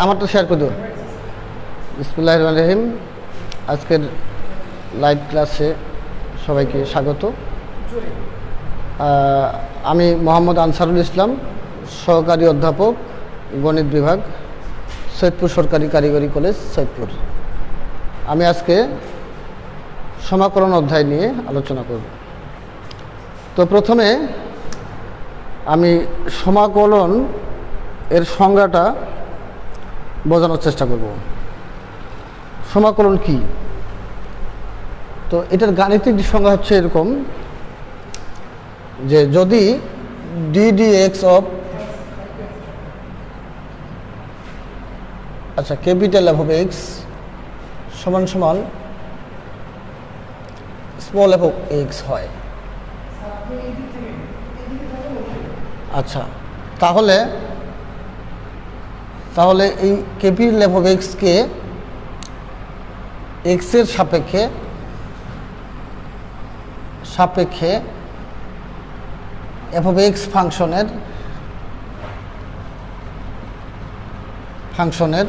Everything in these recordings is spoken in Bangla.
আমারটা শেয়ার করে দেব। বিসমিল্লাহির রহমানির রহিম। আজকের লাইভ ক্লাসে সবাইকে স্বাগত। আমি মোহাম্মদ আনসারুল ইসলাম, সহকারী অধ্যাপক, গণিত বিভাগ, সৈয়দপুর সরকারি কারিগরি কলেজ, সৈয়দপুর। আমি আজকে সমাকলন অধ্যায় নিয়ে আলোচনা করব। তো প্রথমে আমি সমাকলন এর সংজ্ঞাটা বোঝানোর চেষ্টা করব। সমাকলন কি? তো এটার গাণিতিক সংজ্ঞা হচ্ছে এরকম যে যদি ddx of capital F of x সমান সমান স্মল এফ অফ এক্স হয়। আচ্ছা, তাহলে এই ক্যাপিটাল এফ অফ এক্সকে এক্সের সাপেক্ষে এফ অফ এক্স ফাংশনের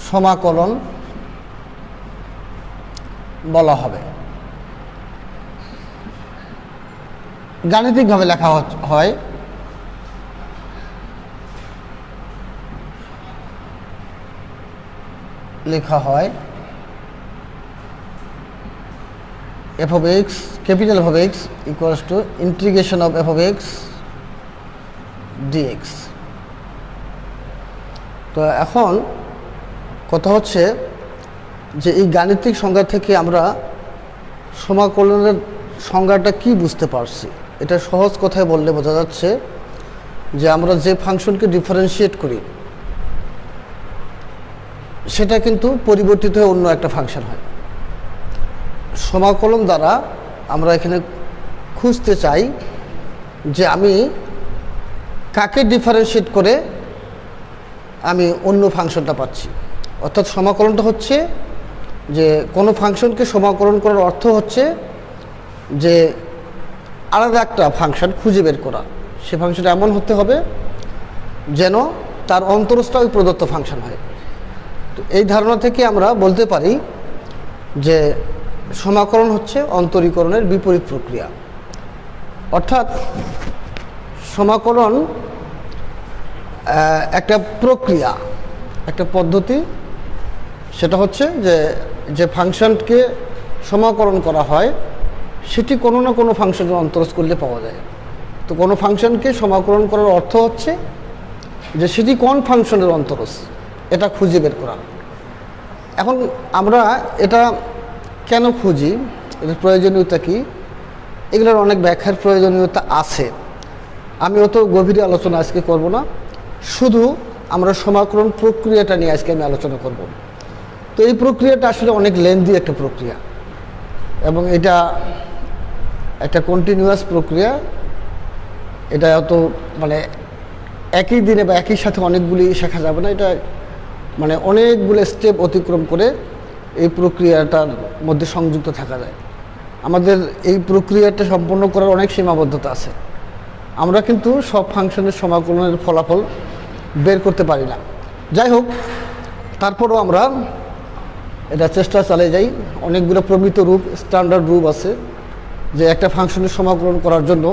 সমাকলন বলা হবে। গাণিতিকভাবে লেখা হয় F of X, capital F of X equals to integration of F of X DX. তো এখন কথা হচ্ছে যে এই গাণিতিক সংজ্ঞা থেকে আমরা সমাকলনের সংজ্ঞাটা কি বুঝতে পারছি। এটা সহজ কথায় বললে বোঝা যাচ্ছে যে আমরা যে ফাংশনকে ডিফারেন্সিয়েট করি সেটা কিন্তু পরিবর্তিত হয়ে অন্য একটা ফাংশন হয়। সমাকলন দ্বারা আমরা এখানে খুঁজতে চাই যে আমি কাকে ডিফারেন্সিয়েট করে আমি অন্য ফাংশনটা পাচ্ছি। অর্থাৎ সমাকলনটা হচ্ছে যে কোনো ফাংশনকে সমাকলন করার অর্থ হচ্ছে যে আলাদা একটা ফাংশন খুঁজে বের করা। সে ফাংশনটা এমন হতে হবে যেন তার অন্তরস্থ ওই প্রদত্ত ফাংশন হয়। তো এই ধারণা থেকে আমরা বলতে পারি যে সমাকলন হচ্ছে অন্তরীকরণের বিপরীত প্রক্রিয়া। অর্থাৎ সমাকলন একটা প্রক্রিয়া, একটা পদ্ধতি। সেটা হচ্ছে যে ফাংশনকে সমাকলন করা হয় সেটি কোনো না কোনো ফাংশনের অন্তরজ করলে পাওয়া যায়। তো কোনো ফাংশনকে সমাকলন করার অর্থ হচ্ছে যে সেটি কোন ফাংশনের অন্তরজ এটা খুঁজে বের করা। এখন আমরা এটা কেন খুঁজি, এটার প্রয়োজনীয়তা কী, এগুলোর অনেক ব্যাখ্যার প্রয়োজনীয়তা আছে। আমি অত গভীরে আলোচনা আজকে করব না, শুধু আমরা সমাকলন প্রক্রিয়াটা নিয়ে আজকে আমি আলোচনা করব। তো এই প্রক্রিয়াটা আসলে অনেক লেন্দি একটা প্রক্রিয়া এবং এটা একটা কন্টিনিউয়াস প্রক্রিয়া। এটা অত একই দিনে বা একই সাথে অনেকগুলি শেখা যাবে না। এটা অনেকগুলো স্টেপ অতিক্রম করে এই প্রক্রিয়াটার মধ্যে সংযুক্ত থাকা যায়। আমাদের এই প্রক্রিয়াটা সম্পন্ন করার অনেক সীমাবদ্ধতা আছে। আমরা কিন্তু সব ফাংশনের সমাকলনের ফলাফল বের করতে পারি না। যাই হোক, তারপরও আমরা এটা চেষ্টা চালিয়ে যাই। অনেকগুলো প্রমিত রূপ, স্ট্যান্ডার্ড রূপ আছে যে একটা ফাংশনের সমাকলন করার জন্য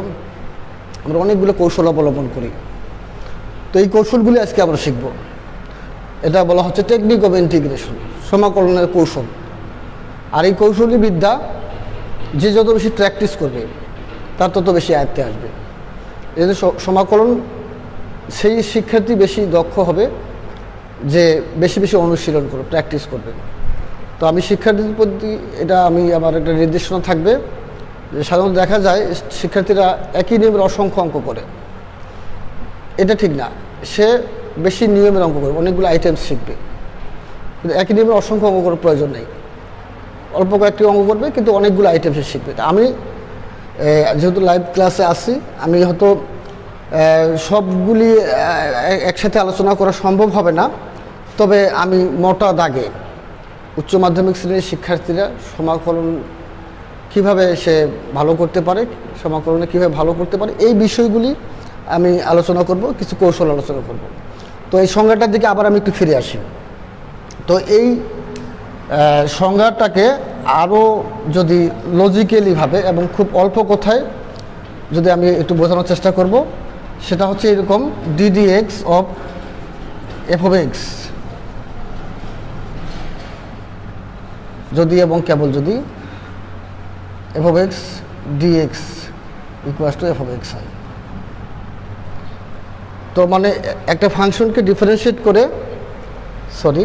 আমরা অনেকগুলো কৌশল অবলম্বন করি। তো এই কৌশলগুলি আজকে আমরা শিখব। এটা বলা হচ্ছে টেকনিক অফ ইন্টিগ্রেশন, সমাকলনের কৌশল। আর এই কৌশলী বিদ্যা যে যত বেশি প্র্যাকটিস করবে তার তত বেশি আয়ত্তে আসবে। এই যে সমাকলন, সেই শিক্ষার্থী বেশি দক্ষ হবে যে বেশি বেশি অনুশীলন করবে, প্র্যাকটিস করবে। তো আমি শিক্ষার্থীদের প্রতি আমার একটা নির্দেশনা থাকবে যে সাধারণত দেখা যায় শিক্ষার্থীরা একই নিয়মের অসংখ্য অঙ্ক করে। এটা ঠিক না। সে বেশি নিয়মের অঙ্ক করবে, অনেকগুলো আইটেম শিখবে, কিন্তু একই নিয়মের অসংখ্য অঙ্ক করার প্রয়োজন নেই। অল্প কয়েকটি অঙ্ক করবে কিন্তু অনেকগুলো আইটেম সে শিখবে। আমি যেহেতু লাইভ ক্লাসে আসি, আমি হয়তো সবগুলি একসাথে আলোচনা করা সম্ভব হবে না। তবে আমি মোটা দাগে উচ্চ মাধ্যমিক শ্রেণীর শিক্ষার্থীরা সমাকলন কীভাবে সে ভালো করতে পারে, সমাকলনে কীভাবে ভালো করতে পারে, এই বিষয়গুলি আমি আলোচনা করব, কিছু কৌশল আলোচনা করব। তো এই সংজ্ঞাটার দিকে আবার আমি একটু ফিরে আসি। তো এই সংজ্ঞাটাকে আরও যদি লজিক্যালিভাবে এবং খুব অল্প কথায় যদি আমি একটু বোঝানোর চেষ্টা করব, সেটা হচ্ছে এরকম: ddx of F of X যদি এবং কেবল যদি F of X DX equal to F of X হয়। তো মানে একটা ফাংশনকে ডিফারেন্সিয়েট করে, সরি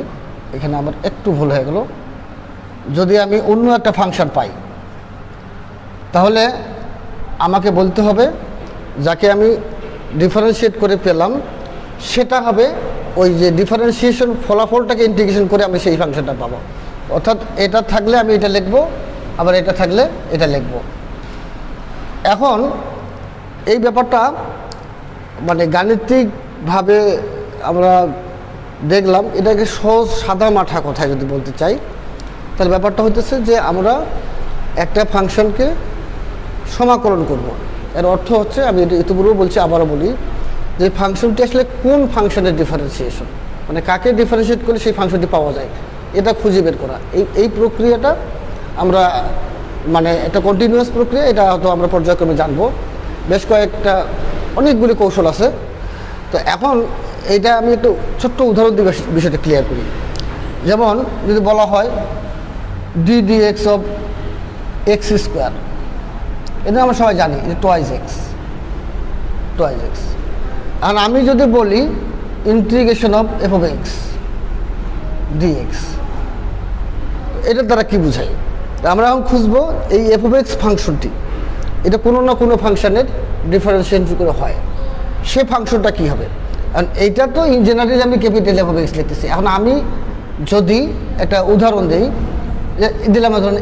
এখানে আমার একটু ভুল হয়ে গেল, যদি আমি অন্য একটা ফাংশন পাই তাহলে আমাকে বলতে হবে যাকে আমি ডিফারেন্সিয়েট করে পেলাম সেটা হবে ওই যে ডিফারেন্সিয়েশন ফলাফলটাকে ইন্টিগ্রেশন করে আমি সেই ফাংশনটা পাবো। অর্থাৎ এটা থাকলে আমি এটা লিখব, আবার এটা থাকলে এটা লিখব। এখন এই ব্যাপারটা মানে গাণিতিকভাবে আমরা দেখলাম, এটাকে সহজ সাদা মাঠা কথায় যদি বলতে চাই, তাহলে ব্যাপারটা হতেছে যে আমরা একটা ফাংশনকে সমাকলন করব। এর অর্থ হচ্ছে, আমি এটা ইতিপূর্বে বলছি আবারও বলি, যে ফাংশনটি আসলে কোন ফাংশনের ডিফারেন্সিয়েশন, মানে কাকে ডিফারেন্সিয়েট করলে সেই ফাংশনটি পাওয়া যায়, এটা খুঁজে বের করা। এই প্রক্রিয়াটা আমরা মানে একটা কন্টিনিউয়াস প্রক্রিয়া, এটা হয়তো আমরা পর্যায়ক্রমে জানবো। বেশ কয়েকটা অনেকগুলি কৌশল আছে। তো এখন এইটা আমি একটু ছোট্ট উদাহরণ দিয়ে বিষয়টা ক্লিয়ার করি। যেমন যদি বলা হয় ddx অফ এক্স স্কোয়ার, এটা আমরা সবাই জানি যে টোয়াইজ এক্স। আর আমি যদি বলি integration of F of X DX, এটার দ্বারা কী বুঝাই? আমরা এখন খুঁজবো এই এফ অফ এক্স ফাংশনটি, এটা কোনো না কোনো ফাংশনের ডিফারেন্সিয়েশন করে হয়, সে ফাংশনটা কী হবে? কারণ এইটা তো ইন জেনারেলি আমি ক্যাপিটাল এফ অফ এক্স লিখতেছি। এখন আমি যদি একটা উদাহরণ দিই, দিলাম ধরুন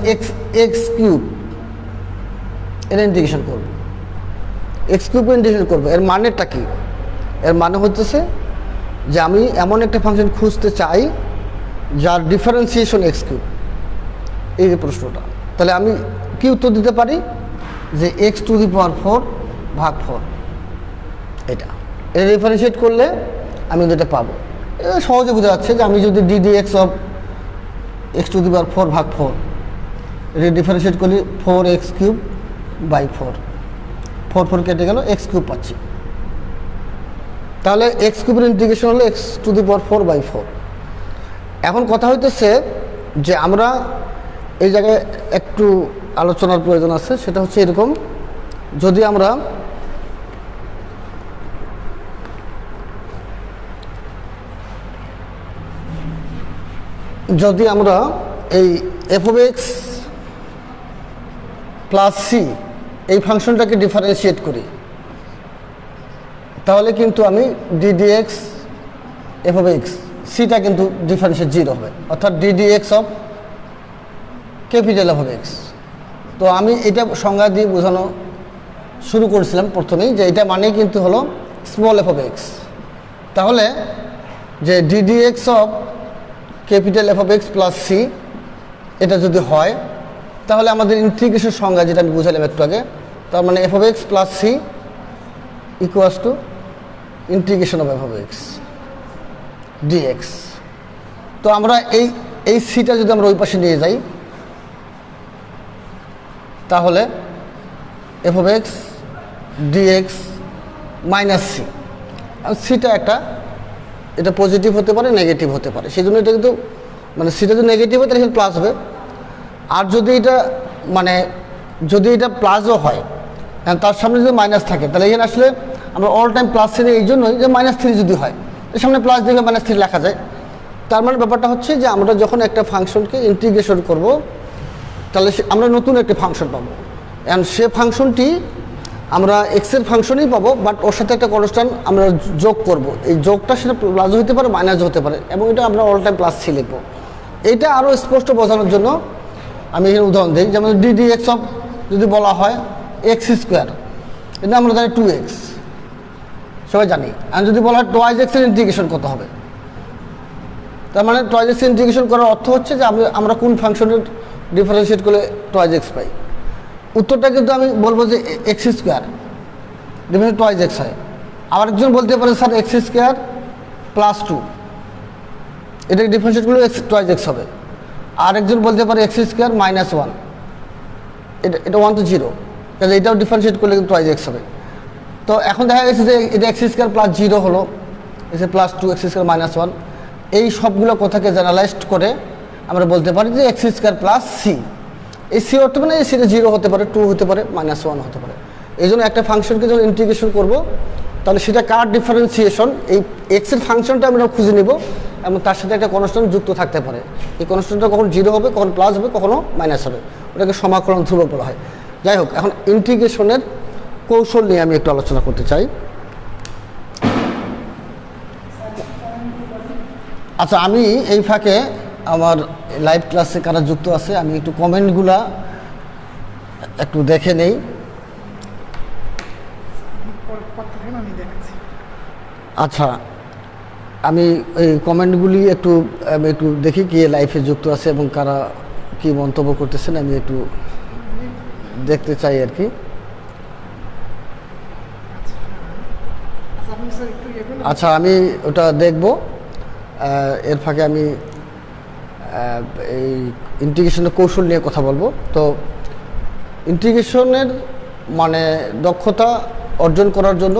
এক্স কিউব, এটা ইন্টিগ্রেশন করবো, এক্স কিউব ইন্টিগ্রেশন করবো। এর মানেটা কি? এর মানে হচ্ছে যে আমি এমন একটা ফাংশন খুঁজতে চাই যার ডিফারেন্সিয়েশন এক্স কিউব, এই যে প্রশ্নটা। তাহলে আমি কি উত্তর দিতে পারি? যে এক্স টু দি পাওয়ার 4 ভাগ 4, এটা ডিফারেন্সিয়েট করলে আমি এটা পাবো। এটা সহজে বোঝা যাচ্ছে যে আমি যদি ddx of x to the power 4 ভাগ 4 এটা ডিফারেন্সিয়েট করি 4x কিউব বাই 4 কেটে গেল, এক্স কিউব পাচ্ছি। তাহলে এক্স কিউবের ইন্টিগ্রেশন হলো X to the power 4 by 4। এখন কথা হইতেছে যে আমরা এই জায়গায় একটু আলোচনার প্রয়োজন আছে। সেটা হচ্ছে এরকম: যদি আমরা এই F of X plus C এই ফাংশনটাকে ডিফারেন্সিয়েট করি, তাহলে কিন্তু আমি ddx এফ অফ এক্স সিটা কিন্তু ডিফারেন্সিয়েট 0 হবে, অর্থাৎ ddx of capital F of x. তো আমি এটা সংজ্ঞা দিয়ে বোঝানো শুরু করেছিলাম প্রথমেই, যে এটা মানেই কিন্তু হলো স্মল এফ অফ এক্স। তাহলে যে ddx of capital F of X plus C এটা যদি হয়, তাহলে আমাদের ইন্টিগ্রেশন সংজ্ঞা যেটা আমি বুঝালাম একটু আগে, তার মানে F of X plus C equals to integration of F of X DX. তো আমরা এই সিটা যদি আমরা ওই পাশে নিয়ে যাই, তাহলে F of X DX minus C, সিটা এটা পজিটিভ হতে পারে, নেগেটিভ হতে পারে। সেই জন্য এটা কিন্তু মানে সিটা যদি নেগেটিভ হয় তাহলে এখানে প্লাস হবে। আর যদি এটা প্লাসও হয়, তার সামনে যদি মাইনাস থাকে, তাহলে এখানে আসলে আমরা অল টাইম প্লাস চিনি এই জন্যই যে -3 যদি হয়, এর সামনে প্লাস দিয়ে -3 লেখা যায়। তার মানে ব্যাপারটা হচ্ছে যে আমরা যখন একটা ফাংশনকে ইন্টিগ্রেশন করব, তাহলে আমরা নতুন একটা ফাংশন পাবো। অ্যান্ড সে ফাংশনটি আমরা এক্সের ফাংশনই পাবো, বাট ওর সাথে একটা কনস্ট্যান্ট আমরা যোগ করব। এই যোগটা সেটা প্লাস হতে পারে, মাইনাস হতে পারে, এবং এটা আমরা অল টাইম প্লাস সি লিখবো। এইটা আরও স্পষ্ট বোঝানোর জন্য আমি এখানে উদাহরণ দিই। যেমন ddx অফ যদি বলা হয় এক্স স্কোয়ার, এটা আমরা জানি 2x, সবাই জানি। আর যদি বলা হয় টোয়াইজ এক্সের ইন্টিগ্রেশন কত হবে, তার মানে টোয়াইজ এক্সের ইন্টিগ্রেশন করার অর্থ হচ্ছে যে আমরা কোন ফাংশনের ডিফারেন্সিয়েট করলে টোয়াইজ এক্স পাই। উত্তরটা কিন্তু আমি বলবো যে x square difference twice x হয়। আবার একজন বলতে পারে স্যার এক্স স্কোয়ার +2, এটাকে ডিফারেন্সিয়েট করলে এক্স টুয়াইজ এক্স হবে। আরেকজন বলতে পারে x² -1, এটা 1 to 0, কাজে এটাও ডিফারেন্সিয়েট করলে কিন্তু টুয়াইজ এক্স হবে। তো এখন দেখা গেছে যে এটা x² +0 হলো, এসে +2 x² -1, এই সবগুলো কথাকে জেনারেলাইজড করে আমরা বলতে পারি যে x² + c। এই c অর্থ মানে এই সিটা 0 হতে পারে, 2 হতে পারে, -1 হতে পারে। এই জন্য একটা ফাংশনকে যখন ইন্টিগ্রেশন করব তাহলে সেটা কার ডিফারেন্সিয়েশন, এই এক্স এর ফাংশনটা আমরা খুঁজে নিব এবং তার সাথে একটা কনস্ট্যান্ট যুক্ত থাকতে পারে। এই কনস্ট্যান্টটা কখন 0 হবে, কখন প্লাস হবে, কখনো মাইনাস হবে, ওটাকে সমাকলন ধ্রুবক বলা হয়। যাই হোক, এখন ইন্টিগ্রেশনের কৌশল নিয়ে আমি একটু আলোচনা করতে চাই। আচ্ছা, আমি এই ফাঁকে আমার লাইভ ক্লাসে কারা যুক্ত আছে আমি একটু কমেন্টগুলা একটু দেখে নেই। আচ্ছা, আমি এই কমেন্টগুলি একটু দেখি কে লাইভে যুক্ত আছে এবং কারা কি মন্তব্য করতেছেন আমি একটু দেখতে চাই আর কি। আচ্ছা, আমি ওটা দেখব। এর ফাঁকে আমি এই ইন্টিগ্রেশনের কৌশল নিয়ে কথা বলবো। তো ইন্টিগ্রেশনের মানে দক্ষতা অর্জন করার জন্য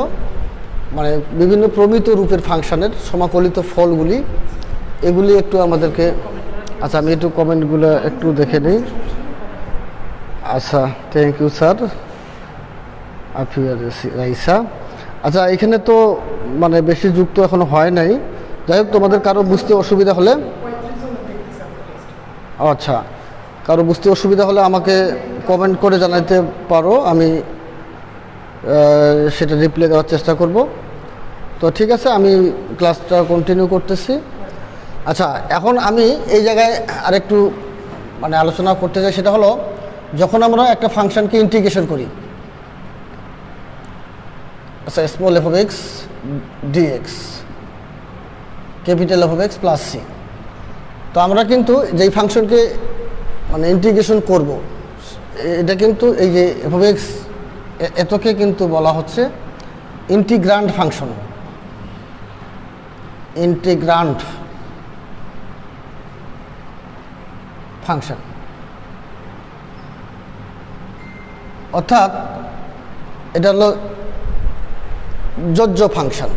মানে বিভিন্ন প্রমিত রূপের ফাংশনের সমাকলিত ফলগুলি এগুলি একটু আমাদেরকে, আচ্ছা আমি একটু কমেন্টগুলো একটু দেখে নিই। আচ্ছা, thank you sir Afia Raisa. আচ্ছা, এখানে তো মানে বেশি যুক্ত এখনো হয় নাই। যাই হোক, তোমাদের কারো বুঝতে অসুবিধা হলে, আচ্ছা কারো বুঝতে অসুবিধা হলে আমাকে কমেন্ট করে জানাতে পারো, আমি সেটা রিপ্লাই দেওয়ার চেষ্টা করব। তো ঠিক আছে, আমি ক্লাসটা কন্টিনিউ করতেছি। আচ্ছা, এখন আমি এই জায়গায় আরেকটু মানে আলোচনা করতে চাই, সেটা হলো যখন আমরা একটা ফাংশনকে ইন্টিগ্রেশন করি, আচ্ছা small f of x dx capital f of x plus c, তো আমরা কিন্তু যেই ফাংশনকে মানে ইন্টিগ্রেশন করব এটা কিন্তু এই যে f of x এতকে কিন্তু বলা হচ্ছে ইন্টিগ্রান্ড ফাংশন। ইন্টিগ্রান্ড ফাংশন অর্থাৎ এটা হলো যোজ্য ফাংশন।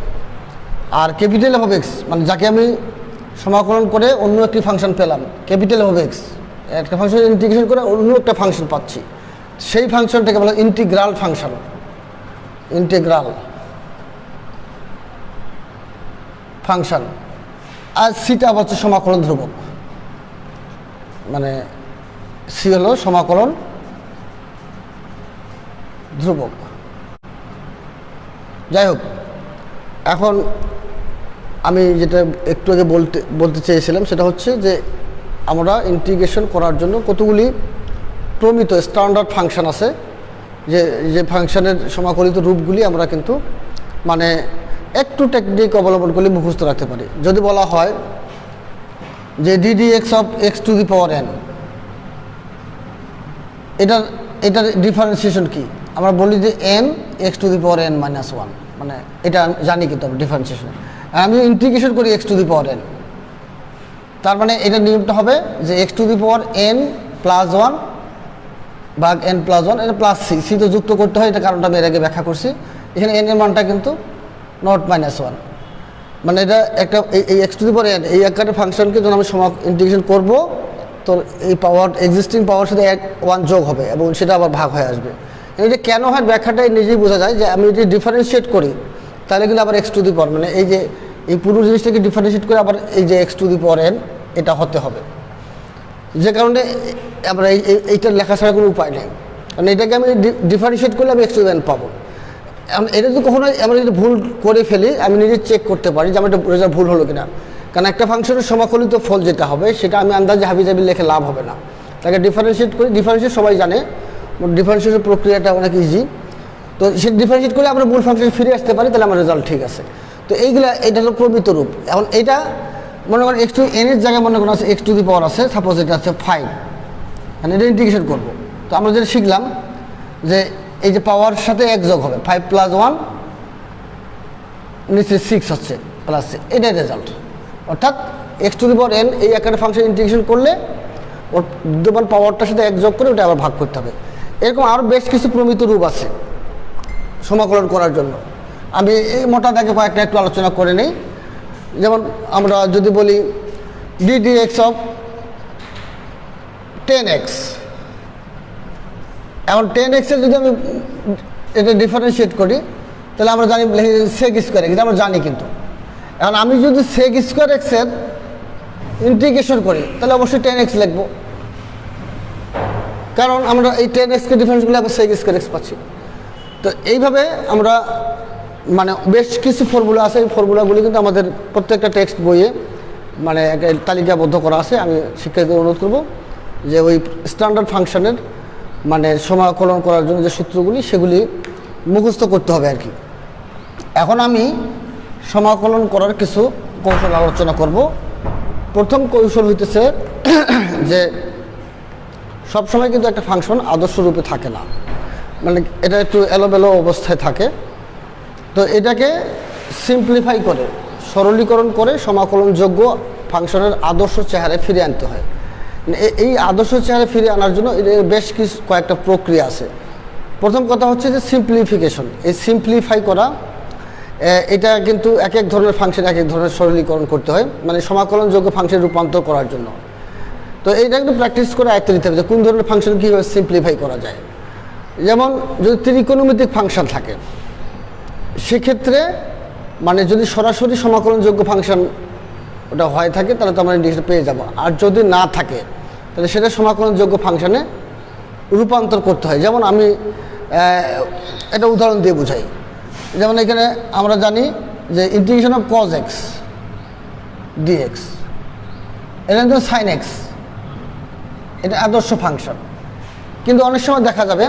আর ক্যাপিটাল f of x মানে যাকে আমি সমাকলন করে অন্য একটি ফাংশন পেলাম, ক্যাপিটাল f of x একটা ফাংশন ইন্টিগ্রেশন করে অন্য একটা ফাংশন পাচ্ছি, সেই ফাংশনটাকে বলা ইন্টিগ্রাল ফাংশন। Integral function. আর সিটা হচ্ছে সমাকলন ধ্রুবক, মানে সি হলো সমাকলন ধ্রুবক। যাই হোক, এখন আমি যেটা একটু আগে বলতে চেয়েছিলাম সেটা হচ্ছে যে আমরা ইন্টিগ্রেশন করার জন্য কতগুলি প্রমিত স্ট্যান্ডার্ড ফাংশন আছে, যে ফাংশনের সমাকলিত রূপগুলি আমরা কিন্তু মানে একটু টেকনিক অবলম্বন করলে মুখস্থ রাখতে পারি। যদি বলা হয় যে ddx of x to the power n, এটার ডিফারেন্সিয়েশন কি? আমরা বলি যে n x to the power n minus 1, মানে এটা জানি কিন্তু আমরা ডিফারেন্সিয়েশন। আমি ইন্টিগ্রেশন করি x to the power n, তার মানে এটা নিয়মটা হবে যে x to the power n plus 1 ভাগ n প্লাস 1, এটা প্লাস c, c তো যুক্ত করতে হয়, এটা কারণটা আমি এর আগে ব্যাখ্যা করছি। এখানে n এর মানটা কিন্তু নট -1, মানে এটা একটা এই x to the power n এই আকারের ফাংশনকে যখন আমি ইন্টিগ্রেশন করব তো এই পাওয়ার এক্সিস্টিং পাওয়ার সাথে 1 যোগ হবে এবং সেটা আবার ভাগ হয়ে আসবে। এটা কেন হয় ব্যাখ্যাটাই নিজেই বোঝা যায় যে আমি যদি ডিফারেন্সিয়েট করি তাহলে কিন্তু আবার x to the power মানে এই যে এই পুরো জিনিসটাকে ডিফারেন্সিয়েট করে আবার এই যে x to the power n এটা হতে হবে, যে কারণে আমরা এইটার লেখা ছাড়া কোনো উপায় নেই। কারণ এটাকে আমি ডিফারেন্সিয়েট করলে আমি x to the n পাবো। এটা যদি কখনো আমরা যদি ভুল করে ফেলি আমি নিজে চেক করতে পারি যে আমার এটা রেজাল্ট ভুল হলো কিনা, কারণ একটা ফাংশনের সমাকলিত ফল যেটা হবে সেটা আমি আন্দাজে হাবিজাবি লেখে লাভ হবে না, তাকে ডিফারেন্সিয়েট করি। ডিফারেন্সিয়েট সবাই জানে, ডিফারেন্সিয়েশন প্রক্রিয়াটা অনেক ইজি। তো সে ডিফারেন্সিয়েট করে আমরা মূল ফাংশন ফিরে আসতে পারি, তাহলে আমার রেজাল্ট ঠিক আছে। তো এইগুলা এটা হলো প্রমিত রূপ। এখন এটা মনে করেন x to n এর জায়গায় মনে করেন আছে x to the power আছে, সাপোজ এটা আছে 5, মানে এটা ইন্টিগ্রেশন করবো। তো আমরা যেটা শিখলাম যে এই যে পাওয়ার সাথে 1 যোগ হবে, 5 + 1 নিচে 6 হচ্ছে, প্লাস সি, এটাই রেজাল্ট। অর্থাৎ x to the power N এই আকারে ফাংশন ইন্টিগ্রেশন করলে ওর বিদ্যমান পাওয়ারটার সাথে এক যোগ করে ওটা আবার ভাগ করতে হবে। এরকম আরও বেশ কিছু প্রমিত রূপ আছে সমাকলন করার জন্য। আমি এই মোটা দাগে কয়েকটা একটু আলোচনা করে নিই। যেমন আমরা যদি বলি D d x of 10x, এখন 10x এর যদি আমি এটা ডিফারেন্সিয়েট করি তাহলে আমরা জানি সেক স্কোয়ার এক্স, আমরা জানি। কিন্তু এখন আমি যদি সেক স্কোয়ার এক্সের ইন্টিগ্রেশন করি তাহলে অবশ্যই 10x লিখবো, কারণ আমরা এই 10xকে ডিফারেন্স করলে আবার সেক স্কোয়ার এক্স পাচ্ছি। তো এইভাবে আমরা মানে বেশ কিছু ফর্মুলা আছে, এই ফর্মুলাগুলি কিন্তু আমাদের প্রত্যেকটা টেক্সট বইয়ে মানে একটা তালিকাবদ্ধ করা আছে। আমি শিক্ষার্থীদের অনুরোধ করব যে ওই স্ট্যান্ডার্ড ফাংশনের মানে সমাকলন করার জন্য যে সূত্রগুলি সেগুলি মুখস্থ করতে হবে আর কি। এখন আমি সমাকলন করার কিছু কৌশল আলোচনা করব। প্রথম কৌশল হইতেছে যে সবসময় কিন্তু একটা ফাংশন আদর্শ রূপে থাকে না, মানে এটা একটু এলোমেলো অবস্থায় থাকে। তো এটাকে সিম্পলিফাই করে সরলীকরণ করে সমাকলনযোগ্য ফাংশনের আদর্শ চেহারায় ফিরে আনতে হয়। এই আদর্শ চেহারায় ফিরে আনার জন্য এর বেশ কিছু কয়েকটা প্রক্রিয়া আছে। প্রথম কথা হচ্ছে যে সিম্পলিফিকেশন। এই সিম্পলিফাই করা এটা কিন্তু এক এক ধরনের ফাংশন এক এক ধরনের সরলীকরণ করতে হয়, মানে সমাকলনযোগ্য ফাংশন রূপান্তর করার জন্য। তো এইটা একটু প্র্যাকটিস করে আয়ত্ত নিতে হবে যে কোন ধরনের ফাংশন কীভাবে সিম্পলিফাই করা যায়। যেমন যদি ত্রিকোণমিতিক ফাংশন থাকে সেক্ষেত্রে মানে যদি সরাসরি সমাকলনযোগ্য ফাংশন ওটা হয়ে থাকে তাহলে তো আমরা ইন্টিগ্রেশন পেয়ে যাব। আর যদি না থাকে তাহলে সেটা সমাকলনযোগ্য ফাংশনে রূপান্তর করতে হয়। যেমন আমি এটা উদাহরণ দিয়ে বুঝাই। যেমন এখানে আমরা জানি যে integration of cos X DX, এটা কিন্তু সাইন এক্স, এটা আদর্শ ফাংশন। কিন্তু অনেক সময় দেখা যাবে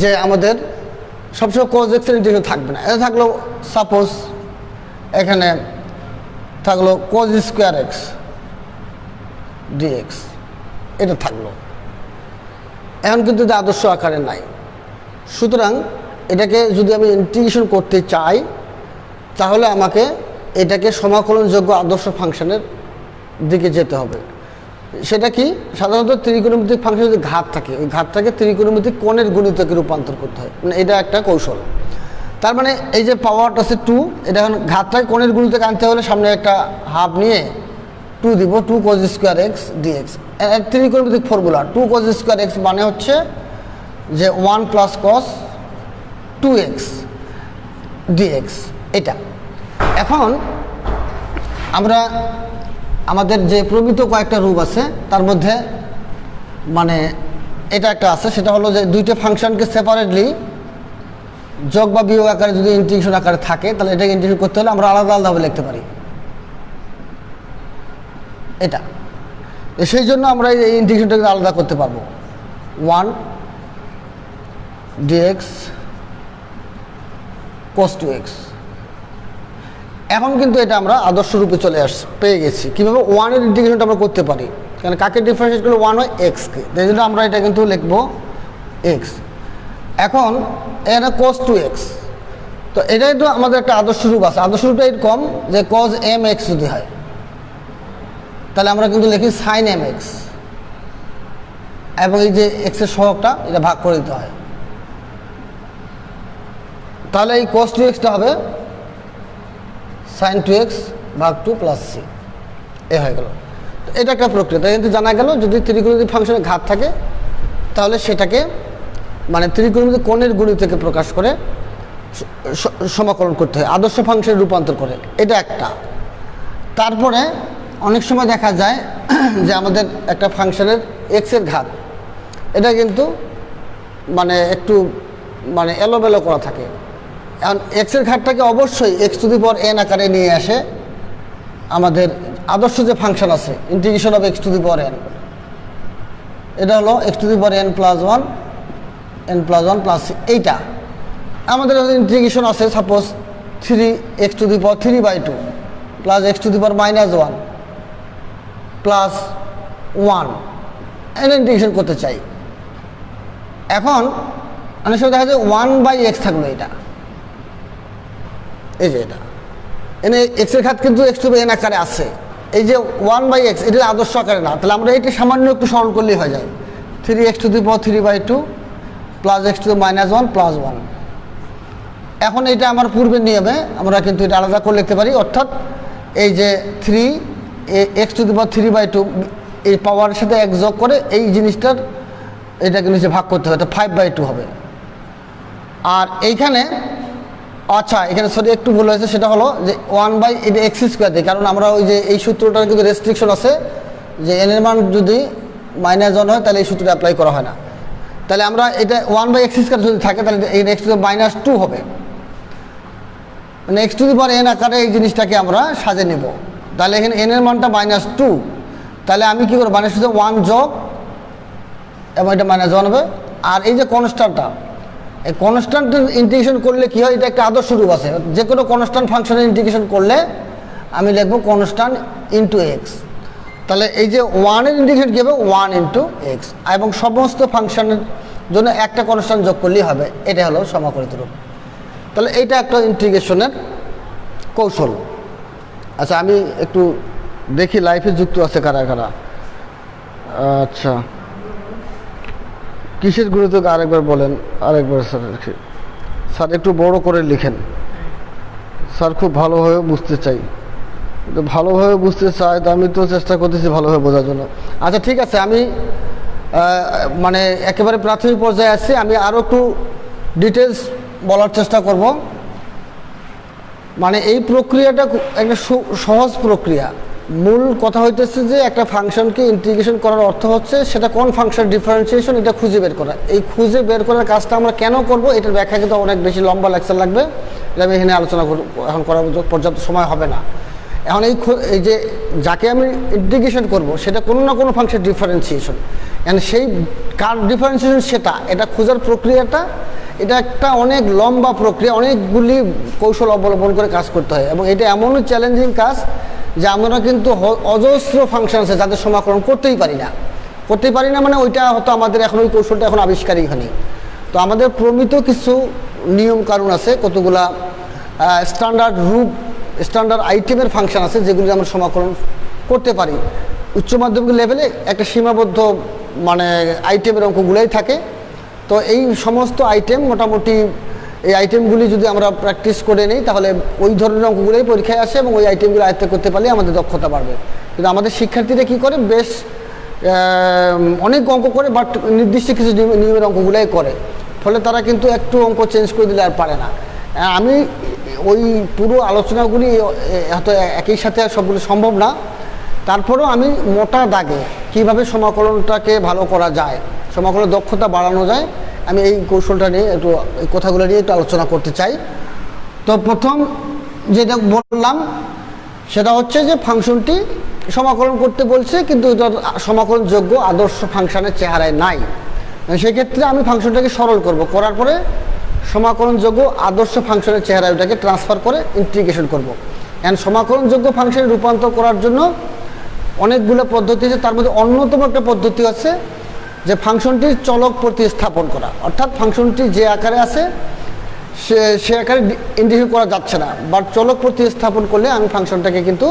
যে আমাদের সবসময় কজ এক্সের ইন্টিগ্রেশন থাকবে না। এটা থাকলো সাপোজ এখানে থাকলো কজ স্কোয়ার এক্স ডিএক্স, এটা থাকলো, এখন কিন্তু এটা আদর্শ আকারে নাই। সুতরাং এটাকে যদি আমি ইন্টিগ্রেশন করতে চাই তাহলে আমাকে এটাকে সমাকলনযোগ্য আদর্শ ফাংশনের দিকে যেতে হবে। সেটা কি, সাধারণত ত্রিকোণমিতিক ফাংশন যদি ঘাত থাকে ওই ঘাতটাকে ত্রিকোণমিতিক কোণের গুণিতকে রূপান্তর করতে হয়, মানে এটা একটা কৌশল। তার মানে এই যে পাওয়ারটা আছে 2, এটা এখন ঘাতটাকে কোণের গুণিতকে আনতে হলে সামনে একটা হাফ নিয়ে 2 দিব, 2 cos স্কোয়ার এক্স ডিএক্স। ত্রিকোণমিতিক ফর্মুলা 2 cos স্কোয়ার এক্স মানে হচ্ছে যে 1 প্লাস cos 2x dx এটা। এখন আমরা আমাদের যে প্রমিত কয়েকটা রূপ আছে তার মধ্যে মানে এটা একটা আছে, সেটা হলো যে দুইটা ফাংশনকে সেপারেটলি যোগ বা বিয়োগ আকারে যদি ইন্টিগ্রেশন আকারে থাকে তাহলে এটাকে ইন্টিগ্রেশন করতে হলে আমরা আলাদা আলাদাভাবে লিখতে পারি এটা। সেই জন্য আমরা এই ইন্টিগ্রেশনটাকে আলাদা করতে পারবো 1 dx cos 2x। এখন কিন্তু এটা আমরা আদর্শ রূপে চলে পেয়ে গেছি। কীভাবে 1 এর ইন্টিগ্রেশনটা আমরা করতে পারি, কারণ কাকে ডিফারেন্সিয়েট করলে 1 হয় এক্সকে, তাই জন্য আমরা এটা কিন্তু লিখবো এক্স। এখন এটা cos 2x, তো এটাই তো আমাদের একটা আদর্শ রূপ আছে। আদর্শ রূপটা এরকম যে cos mx যদি হয় তাহলে আমরা কিন্তু লিখি sin mx, এবং এই যে এক্সের সহগটা এটা ভাগ করে দিতে হয়। তাহলে এই cos 2xটা হবে sin 2x ভাগ 2 প্লাস c, এ হয়ে গেল। এটা একটা প্রক্রিয়া। তাই কিন্তু জানা গেল যদি ত্রিকোণমিতিক ফাংশনে ঘাত থাকে তাহলে সেটাকে মানে ত্রিকোণমিতিক কোণের গুণিতকে প্রকাশ করে সমাকলন করতে হয়, আদর্শ ফাংশনে রূপান্তর করে, এটা একটা। তারপরে অনেক সময় দেখা যায় যে আমাদের একটা ফাংশনের এক্সের ঘাত এটা কিন্তু মানে একটু মানে এলোমেলো করা থাকে। এখন এক্সের ঘাতটাকে অবশ্যই x to the power N আকারে নিয়ে আসে আমাদের আদর্শ যে ফাংশন আছে integration of x to the power N, এটা হলো X to the power N plus 1 plus এইটা আমাদের ইন্টিগ্রেশন আছে suppose 3x two the power 3/2 plus x two the power -1 plus 1, এটা ইন্টিগ্রেশন করতে চাই। এখন অনেক সময় দেখা যায় 1/x থাকলো, এটা এই যে এটা এনে এক্সের ঘাত কিন্তু এক্স টু দি এন আকারে আছে, এই যে 1/x এটা আদর্শ আকারে না, তাহলে আমরা এটি সামান্য একটু সরল করলেই হয়ে যায় 3x two the power 3/2 plus x to the -1 plus 1। এখন এটা আমার পূর্বের নিয়মে আমরা কিন্তু এটা আলাদা করে লিখতে পারি, অর্থাৎ এই যে 3x টু দি পাওয়ার 3/2 এই পাওয়ারের সাথে এক যোগ করে এই জিনিসটার এটাকে নিচে ভাগ করতে হবে, এটা 5/2 হবে। আর এইখানে আচ্ছা এখানে সরি একটু ভুল হয়েছে, সেটা হলো যে 1/x² দিই, কারণ আমরা ওই যে এই সূত্রটার কিন্তু রেস্ট্রিকশন আছে যে n এর মান যদি -1 হয় তাহলে এই সূত্রটা অ্যাপ্লাই করা হয় না। তাহলে আমরা এটা 1/x² যদি থাকে তাহলে এই x টু দি -2 হবে, মানে x two the power n আকারে এই জিনিসটাকে আমরা সাজে নেব। তাহলে এখানে n এর মানটা -2, তাহলে আমি কী করবো -1 যোগ এবং এটা -1 হবে। আর এই যে কনস্ট্যান্টটা, এই কনস্ট্যান্টের ইন্টিগ্রেশন করলে কী হয়, এটা একটা আদর্শ রূপ আছে, যে কোনো কনস্ট্যান্ট ফাংশনের ইন্টিগ্রেশন করলে আমি লিখবো কনস্ট্যান্ট ইন্টু এক্স। তাহলে এই যে 1-এর ইন্টিগ্রেশন কী হবে 1 ইন্টু এক্স, এবং সমস্ত ফাংশনের জন্য একটা কনস্ট্যান্ট যোগ করলেই হবে, এটা হলো সমাকলিত রূপ। তাহলে এইটা একটা ইন্টিগ্রেশনের কৌশল। আচ্ছা আমি একটু দেখি লাইফে যুক্ত আছে কারা কারা। আচ্ছা কিসের গুরুত্ব আরেকবার বলেন, আরেকবার স্যার। স্যার একটু বড় করে লিখেন, স্যার খুব ভালোভাবে বুঝতে চাই, কিন্তু ভালোভাবে বুঝতে চাই তো আমি তো চেষ্টা করতেছি ভালোভাবে বোঝার জন্য। আচ্ছা ঠিক আছে, আমি মানে একেবারে প্রাথমিক পর্যায়ে আছি, আমি আরও একটু ডিটেলস বলার চেষ্টা করব। মানে এই প্রক্রিয়াটা একটা সহজ প্রক্রিয়া। মূল কথা হইতেছে যে একটা ফাংশনকে ইন্টিগ্রেশন করার অর্থ হচ্ছে সেটা কোন ফাংশন ডিফারেন্সিয়েশন এটা খুঁজে বের করা। এই খুঁজে বের করার কাজটা আমরা কেন করব এটার ব্যাখ্যা কিন্তু অনেক বেশি লম্বা লেকচার লাগবে, এটা আমি এখানে আলোচনা করব, এখন করার পর্যাপ্ত সময় হবে না। এখন এই যে যাকে আমি ইন্টিগ্রেশন করব সেটা কোনো না কোনো ফাংশন ডিফারেন্সিয়েশন, অ্যান্ড সেই কার ডিফারেন্সিয়েশন সেটা এটা খোঁজার প্রক্রিয়াটা এটা একটা অনেক লম্বা প্রক্রিয়া, অনেকগুলি কৌশল অবলম্বন করে কাজ করতে হয়, এবং এটা এমনই চ্যালেঞ্জিং কাজ যে আমরা কিন্তু অজস্র ফাংশন আছে যাদের সমাকলন করতেই পারি না, মানে ওইটা হয়তো আমাদের এখন ওই কৌশলটা এখন আবিষ্কারই হয়নি। তো আমাদের প্রমিত কিছু নিয়ম কানুন আছে, কতগুলা স্ট্যান্ডার্ড রূপ স্ট্যান্ডার্ড আইটেমের ফাংশন আছে যেগুলি আমরা সমাকলন করতে পারি। উচ্চ মাধ্যমিক লেভেলে একটা সীমাবদ্ধ মানে আইটেমের অঙ্কগুলোই থাকে। তো এই সমস্ত আইটেম মোটামুটি এই আইটেমগুলি যদি আমরা প্র্যাকটিস করে নিই তাহলে ওই ধরনের অঙ্কগুলোই পরীক্ষায় আসে, এবং ওই আইটেমগুলো আয়ত্ত করতে পারলে আমাদের দক্ষতা বাড়বে। কিন্তু আমাদের শিক্ষার্থীরা কী করে, বেশ অনেক অঙ্ক করে, বাট নির্দিষ্ট কিছু নিয়মের অঙ্কগুলোই করে, ফলে তারা কিন্তু একটু অঙ্ক চেঞ্জ করে দিলে আর পারে না। আমি ওই পুরো আলোচনাগুলি হয়তো একই সাথে সবগুলো সম্ভব না, তারপরেও আমি মোটা দাগে কীভাবে সমাকলনটাকে ভালো করা যায়, সমাকলনের দক্ষতা বাড়ানো যায়, আমি এই কৌশলটা নিয়ে একটু এই কথাগুলো নিয়ে একটু আলোচনা করতে চাই। তো প্রথম যেটা বললাম সেটা হচ্ছে যে ফাংশনটি সমাকলন করতে বলছে, কিন্তু এটা সমাকলনযোগ্য আদর্শ ফাংশনের চেহারায় নাই। সেক্ষেত্রে আমি ফাংশনটাকে সরল করব, করার পরে সমাকলনযোগ্য আদর্শ ফাংশনের চেহারায় ওটাকে ট্রান্সফার করে ইন্টিগ্রেশন করব। অ্যান্ড সমাকলনযোগ্য ফাংশনে রূপান্তর করার জন্য অনেকগুলো পদ্ধতি আছে, তার মধ্যে অন্যতম একটা পদ্ধতি আছে যে ফাংশনটির চলক প্রতিস্থাপন করা, অর্থাৎ ফাংশনটি যে আকারে আছে সে আকারে ইন্টিগ্রেট করা যাচ্ছে না, বাট চলক প্রতিস্থাপন করলে আমি ফাংশনটাকে কিন্তু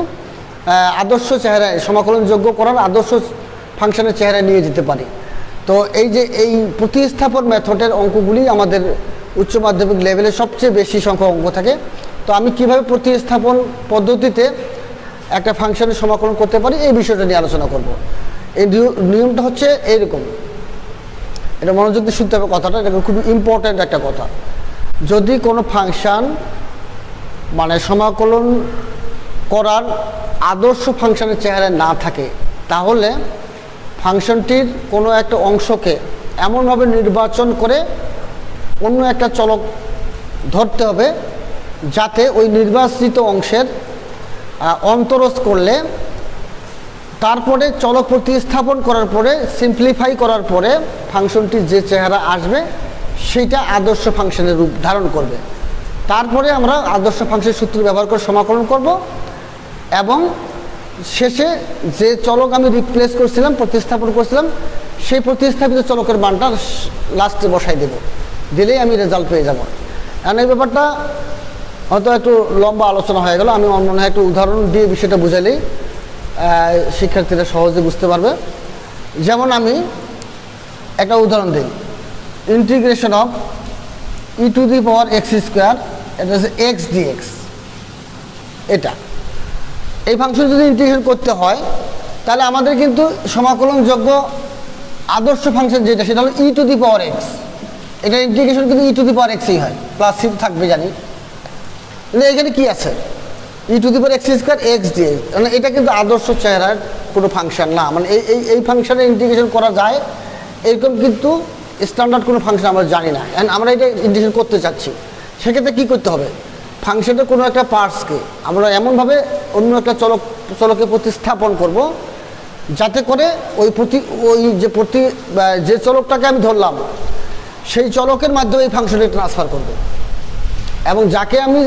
আদর্শ চেহারায় সমাকলনযোগ্য করার আদর্শ ফাংশনের চেহারায় নিয়ে যেতে পারি। তো এই যে এই প্রতিস্থাপন মেথডের অঙ্কগুলি আমাদের উচ্চ মাধ্যমিক লেভেলে সবচেয়ে বেশি সংখ্যক অঙ্ক থাকে। তো আমি কিভাবে প্রতিস্থাপন পদ্ধতিতে একটা ফাংশনের সমাকলন করতে পারি এই বিষয়টা নিয়ে আলোচনা করব। এই নিয়মটা হচ্ছে এইরকম, এটা মনোযোগ দিয়ে শুনতে হবে কথাটা, এটা খুব ইম্পর্ট্যান্ট একটা কথা। যদি কোনো ফাংশন মানে সমাকলন করার আদর্শ ফাংশনের চেহারায় না থাকে তাহলে ফাংশনটির কোনো একটা অংশকে এমনভাবে নির্বাচন করে অন্য একটা চলক ধরতে হবে যাতে ওই নির্বাচিত অংশের অন্তরজ করলে তারপরে চলক প্রতিস্থাপন করার পরে সিম্পলিফাই করার পরে ফাংশনটির যে চেহারা আসবে সেইটা আদর্শ ফাংশনের রূপ ধারণ করবে। তারপরে আমরা আদর্শ ফাংশনের সূত্র ব্যবহার করে সমাকলন করব, এবং শেষে যে চলক আমি রিপ্লেস করছিলাম প্রতিস্থাপন করছিলাম সেই প্রতিস্থাপিত চলকের মানটা লাস্টে বসাই দেব, দিলেই আমি রেজাল্ট পেয়ে যাব। কারণ এই ব্যাপারটা হয়তো একটু লম্বা আলোচনা হয়ে গেল, আমি মনে হয় একটু উদাহরণ দিয়ে বিষয়টা বুঝালেই শিক্ষার্থীরা সহজে বুঝতে পারবে। যেমন আমি একটা উদাহরণ দিই, ইন্টিগ্রেশন অফ e⁻x², এটা হচ্ছে এক্স ডিএক্স। এটা এই ফাংশন যদি ইন্টিগ্রেশন করতে হয় তাহলে আমাদের কিন্তু সমাকলনযোগ্য আদর্শ ফাংশন যেটা সেটা হলো e⁻x। এটা ইন্টিগ্রেশন কিন্তু e⁻xই হয়, প্লাস সি থাকবে জানি। কিন্তু এখানে কি আছে e⁻x² এক্স ডিএক্স, মানে এটা কিন্তু আদর্শ চেহারার কোনো ফাংশন না। মানে এই ফাংশনে ইন্টিগ্রেশন করা যায় এরকম কিন্তু স্ট্যান্ডার্ড কোনো ফাংশন আমরা জানি না, আমরা এটা ইন্টিগ্রেশন করতে চাচ্ছি। সেক্ষেত্রে কী করতে হবে, ফাংশনের কোনো একটা পার্টসকে আমরা এমনভাবে অন্য একটা চলকে প্রতিস্থাপন করব যাতে করে যে চলকটাকে আমি ধরলাম সেই চলকের মাধ্যমে এই ফাংশনটি ট্রান্সফার করব, এবং যাকে আমি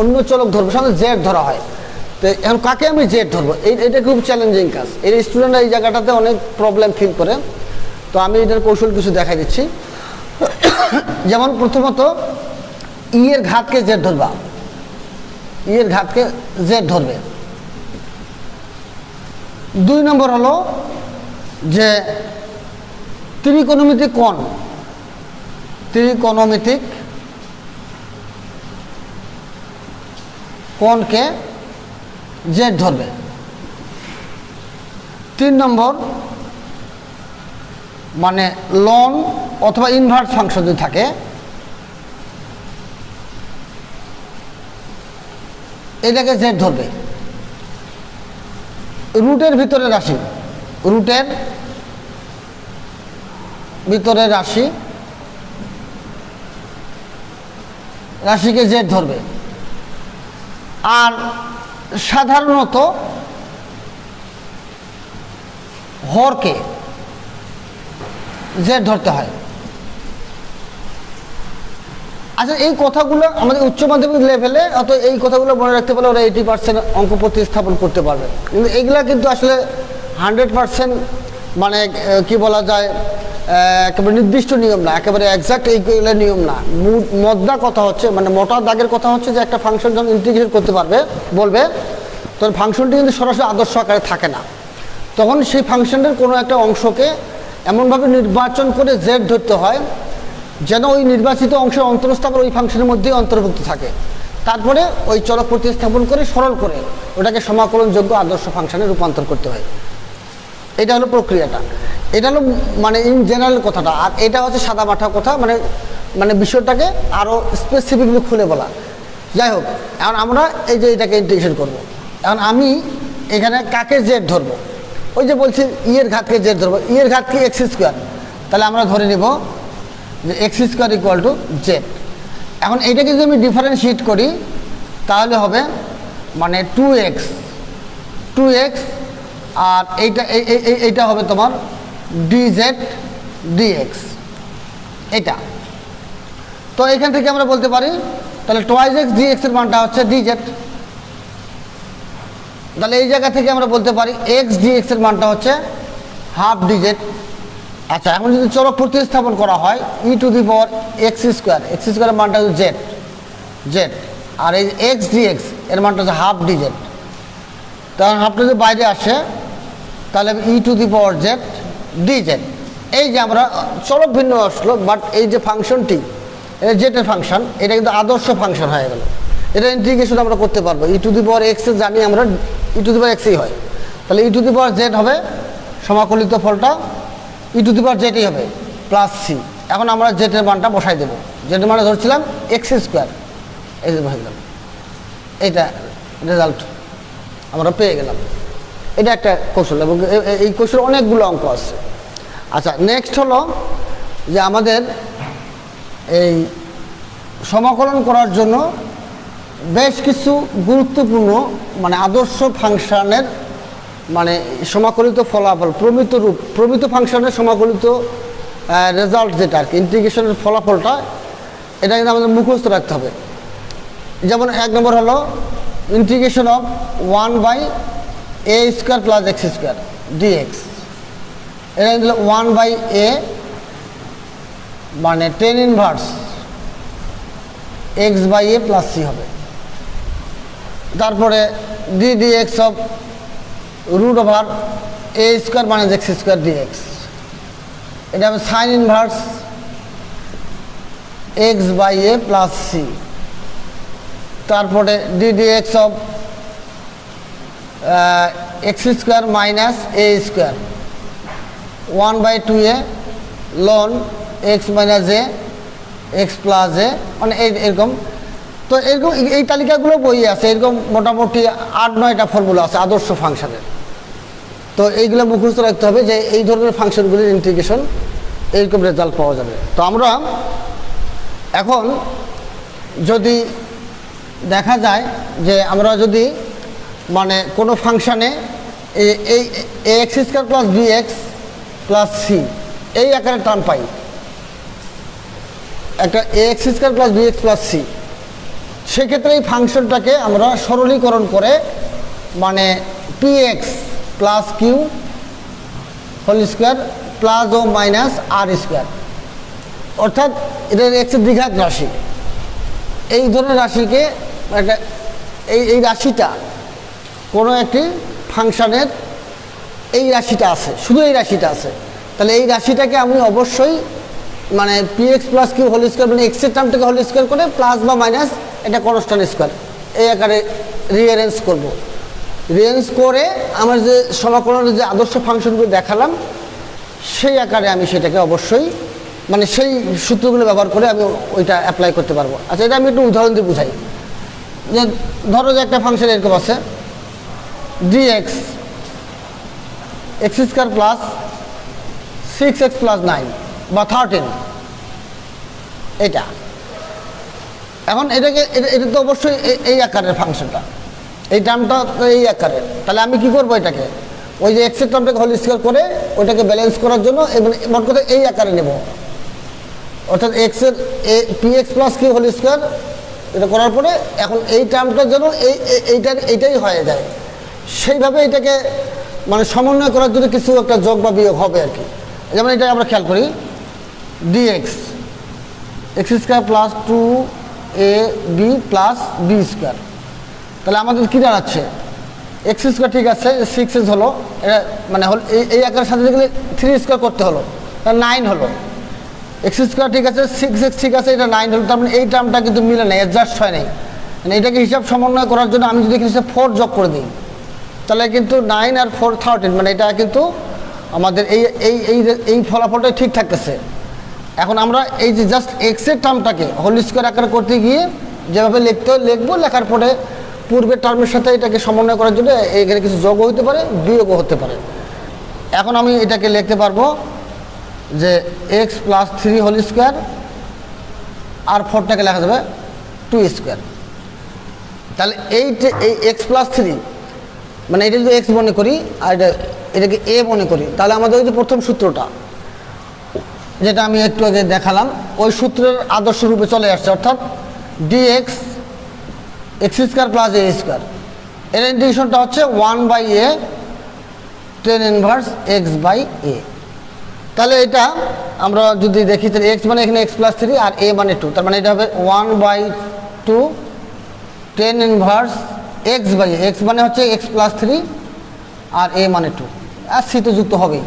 অন্য চলক ধরবো সাধারণত জেড ধরা হয়। তো এখন কাকে আমি জেড ধরবো, এটা খুব চ্যালেঞ্জিং কাজ। এই স্টুডেন্টরা এই জায়গাটাতে অনেক প্রবলেম ফিল করে। তো আমি এটার কৌশল কিছু দেখাই দিচ্ছি। যেমন প্রথমত ই এর ঘাতকে জেড ধরবা, ই এর ঘাতকে জেড ধরবে। 2 নম্বর হলো যে ত্রিকোণমিতিক কোণকে জেড ধরবে। 3 নম্বর মানে লন অথবা ইনভার্স ফাংশন যদি থাকে এটাকে জেড ধরবে। রুটের ভিতরে রাশিকে জেড ধরবে। আর সাধারণত হরকে জেড ধরতে হয়। আচ্ছা, এই কথাগুলো আমাদের উচ্চ মাধ্যমিক লেভেলে অত এই কথাগুলো মনে রাখতে পারলে ওরা 80% অঙ্ক প্রতিস্থাপন করতে পারবে। কিন্তু এইগুলা কিন্তু আসলে 100% মানে কি বলা যায় একেবারে নির্দিষ্ট নিয়ম না, একেবারে এক্সাক্ট এইগুলো নিয়ম না। মদ্দা কথা হচ্ছে, মানে মোটা দাগের কথা হচ্ছে যে একটা ফাংশন যখন ইন্টিগ্রেট করতে বলবে তখন ফাংশনটি কিন্তু সরাসরি আদর্শ আকারে থাকে না। তখন সেই ফাংশনের কোনো একটা অংশকে এমনভাবে নির্বাচন করে জেড ধরতে হয় যেন ওই নির্বাচিত অংশের অন্তরস্থ আবার ওই ফাংশনের মধ্যেই অন্তর্ভুক্ত থাকে। তারপরে ওই চলক প্রতিস্থাপন করে সরল করে ওটাকে সমাকলনযোগ্য আদর্শ ফাংশনে রূপান্তর করতে হয়। এটা হলো প্রক্রিয়াটা, এটা হলো মানে ইন জেনারেল কথাটা। আর এটা হচ্ছে সাদা মাঠা কথা, মানে বিষয়টাকে আরও স্পেসিফিকলি খুলে বলা। যাই হোক, এখন আমরা এই যে এটাকে ইন্টিগ্রেশন করব। এখন আমি এখানে কাকে জেড ধরবো, ওই যে বলছি ই এর ঘাতকে জেড ধরবো, ই এর ঘাত কি x², তাহলে আমরা ধরে নিব যে x² = জেড। এখন এইটাকে যদি আমি ডিফারেন্সিয়েট করি তাহলে হবে মানে 2x আর এইটা হবে তোমার dz dx। এটা তো এখান থেকে আমরা বলতে পারি তাহলে 2x dx এর মানটা হচ্ছে dz। তাহলে এই জায়গা থেকে আমরা বলতে পারি x dx এর মানটা হচ্ছে হাফ dz। আচ্ছা, এখন যদি চলক প্রতিস্থাপন করা হয় e⁻x², এর মানটা হচ্ছে জেড, আর এই x dx এর মানটা হচ্ছে হাফ dz। তখন হাফটা যদি বাইরে আসে তাহলে e⁻z dz। এই যে আমরা চলক ভিন্ন আসলো, বাট এই যে ফাংশনটি এটা জেটের ফাংশন, এটা কিন্তু আদর্শ ফাংশন হয়ে গেল। এটা ইন্টিগ্রেশন আমরা করতে পারবো। e⁻x জানি আমরা e⁻xই হয়, তাহলে e⁻z হবে সমাকলিত ফলটা e⁻z হবে প্লাস সি। এখন আমরা জেটের মানটা বসাই দেবো, জেটের মানে ধরছিলাম x², এই যে বসাই দিলাম, এইটা রেজাল্ট আমরা পেয়ে গেলাম। এটা একটা কৌশল, এবং এই কৌশল অনেকগুলো অঙ্ক আছে। আচ্ছা, নেক্সট হলো যে আমাদের এই সমাকলন করার জন্য বেশ কিছু গুরুত্বপূর্ণ মানে আদর্শ ফাংশনের মানে সমাকলিত ফলাফল, প্রমিত ফাংশনের সমাকলিত রেজাল্ট যেটা আর কি, ইন্টিগ্রেশনের ফলাফলটা, এটা কিন্তু আমাদের মুখস্থ রাখতে হবে। যেমন 1 নম্বর হলো integration of 1/a² + x² dx। এটা কিন্তু 1/a মানে tan ইনভার্স x/a + c হবে। তারপরে d d x of root over a square minus x square dx, এটা হবে sine inverse x by a plus c. তারপরে d d x of x square minus a square 1/2a ln x minus a x plus a, মানে এরকম। তো এরকম এই তালিকাগুলো বই আছে, এরকম মোটামুটি 8-9টা ফর্মুলা আছে আদর্শ ফাংশনের। তো এইগুলো মুখস্থ রাখতে হবে যে এই ধরনের ফাংশনগুলির ইন্টিগ্রেশন এইরকম রেজাল্ট পাওয়া যাবে। তো আমরা এখন যদি দেখা যায় যে আমরা যদি মানে কোনো ফাংশানে এই x square plus b x plus C এই আকারে টার্ম পাই, একটা x square plus b x plus c, সেক্ষেত্রে এই ফাংশনটাকে আমরা সরলীকরণ করে মানে P x plus Q whole square plus or minus r square, অর্থাৎ এটা এক্সের দ্বিঘাত রাশি। এই ধরনের রাশিকে একটা এই রাশিটা কোনো একটি ফাংশানের এই রাশিটা আছে, শুধু এই রাশিটা আছে, তাহলে এই রাশিটাকে আমি অবশ্যই মানে P x plus Q whole square মানে এক্সের টার্মটাকে হোল স্কোয়ার করে প্লাস বা মাইনাস এটা কনস্ট্যান্ট স্কোয়ার এই আকারে রিঅ্যারেঞ্জ করব। রিঅ্যারেঞ্জ করে আমার যে সমাকলনের যে আদর্শ ফাংশনগুলো দেখালাম সেই আকারে আমি সেটাকে অবশ্যই মানে সেই সূত্রগুলো ব্যবহার করে আমি ওইটা অ্যাপ্লাই করতে পারবো। আচ্ছা, এটা আমি একটু উদাহরণ দিয়ে বুঝাই। যে ধরো যে একটা ফাংশন এরকম আছে DX x square plus 6x plus 9 বা 13, এটা এখন এটাকে এটা তো অবশ্যই এই আকারের ফাংশনটা, এই টার্মটা এই আকারের। তাহলে আমি কি করবো, এটাকে ওই যে এক্সের টার্মটাকে হোল স্কোয়ার করে ওইটাকে ব্যালেন্স করার জন্য মোট কথা এই আকারে নেব, অর্থাৎ এক্সের P x plus Q whole square এটা করার পরে এখন এই টার্মটার জন্য এইটাই হয়ে যায়, সেইভাবে এটাকে মানে সমন্বয় করার জন্য কিছু একটা যোগ বা বিয়োগ হবে আর কি। যেমন এটা আমরা খেয়াল করি DX x square plus 2ab plus B square, তাহলে আমাদের কী দাঁড়াচ্ছে এক্স স্কোয়ার ঠিক আছে 6x হলো, এটা মানে হল এই আকারের সাথে গেলে 3 স্কোয়ার করতে হলো, তাহলে 9 হলো। এক্স স্কোয়ার ঠিক আছে 6x ঠিক আছে, এটা 9 হলো, তার মানে এই টার্মটা কিন্তু মিলে নেই, অ্যাডজাস্ট হয় নাই। মানে এটাকে হিসাব সমন্বয় করার জন্য আমি যদি এখানে 4 যোগ করে দিই তাহলে কিন্তু 9 আর 4 13, মানে এটা কিন্তু আমাদের এই ফলাফলটা ঠিক থাকতেছে। এখন আমরা এই যে জাস্ট এক্সের টার্মটাকে হোল স্কোয়ার আকারে করতে গিয়ে যেভাবে লিখবো, লেখার পরে পূর্বের টার্মের সাথে এটাকে সমন্বয় করার জন্য এখানে কিছু যোগও হতে পারে বিয়োগও হতে পারে। এখন আমি এটাকে লিখতে পারবো যে এক্স প্লাস 3 হোল স্কোয়ার আর 4টাকে লেখা যাবে 2 স্কোয়ার। তাহলে এই এক্স প্লাস 3 মানে এটা যদি এক্স মনে করি আর এটাকে এ মনে করি, তাহলে আমাদের ওই যে প্রথম সূত্রটা যেটা আমি একটু আগে দেখালাম ওই সূত্রের আদর্শ রূপে চলে আসছে, অর্থাৎ dx x square plus a square, এর ইন্টিগ্রেশনটা হচ্ছে 1/a tan inverse x by a. তাহলে এটা আমরা যদি দেখি তাহলে এক্স মানে এখানে এক্স প্লাস 3 আর এ মানে 2, তার মানে এটা হবে 1/2 tan inverse x by X মানে হচ্ছে এক্স প্লাস 3 আর এ মানে 2 আর সি তো যুক্ত হবেই।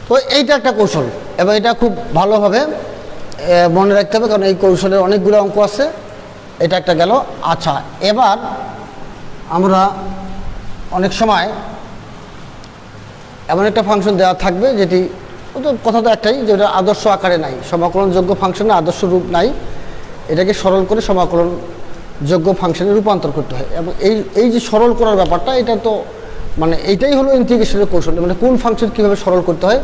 তো এইটা একটা কৌশল এবং এটা খুব ভালোভাবে মনে রাখতে হবে, কারণ এই কৌশলের অনেকগুলো অঙ্ক আছে। এটা একটা গেল। আচ্ছা, এবার আমরা অনেক সময় এমন একটা ফাংশন দেওয়া থাকবে যেটি কথা তো একটাই, যেটা আদর্শ আকারে নাই, সমাকলনযোগ্য ফাংশনে আদর্শ রূপ নাই, এটাকে সরল করে সমাকলনযোগ্য ফাংশনে রূপান্তর করতে হয়। এবং এই যে সরল করার ব্যাপারটা, এটা তো মানে এইটাই হলো ইন্টিগ্রেশনের কৌশল, মানে কোন ফাংশন কীভাবে সরল করতে হয়